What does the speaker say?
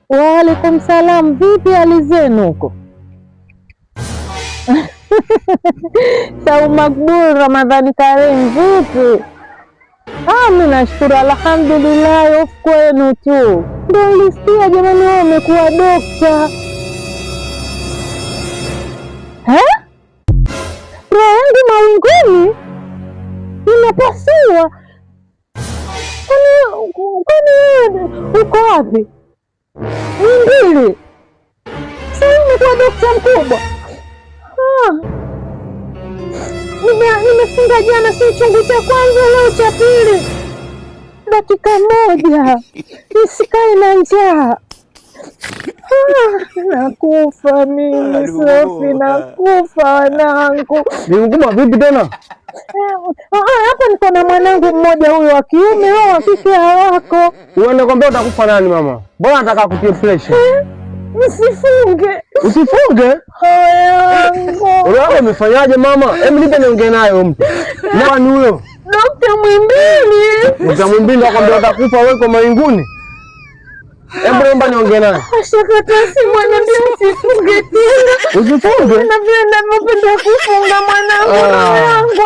Waalaikum salam. Vipi hali zenu huko? Saumu makbul, Ramadhani Karim. Vipi? Mimi nashukuru alhamdulillah. Hofu kwenu tu. Ndio nilisikia jamani wewe umekuwa dokta. Roho yangu mawinguni inapasua. Kwani uko wapi? Mbili. Sasa umekuwa dokta mkubwa. Nimefunga jana, si chungu cha kwanza, leo cha pili. Dakika moja nisikae na njaa. Nakufa mimi Sofi, nakufa wanangu. Ni mkubwa vipi tena? Hapa niko na mwanangu mmoja, huyo wa kiume, wao wa kike hawako. Uende kwambia utakufa nani mama? Mbona nataka kutie pressure? Usifunge. Usifunge? Wewe umefanyaje mama? Hebu nipe niongee naye huyo mtu. Nani huyo? Dr. Mwimbili. Dr. Mwimbili akwambia utakufa wewe kwa mawinguni? Hebu naomba niongee naye. Ashakata simu, anambia usifunge tena. Usifunge? Na vile ninavyopenda kufunga mwanangu, roho yangu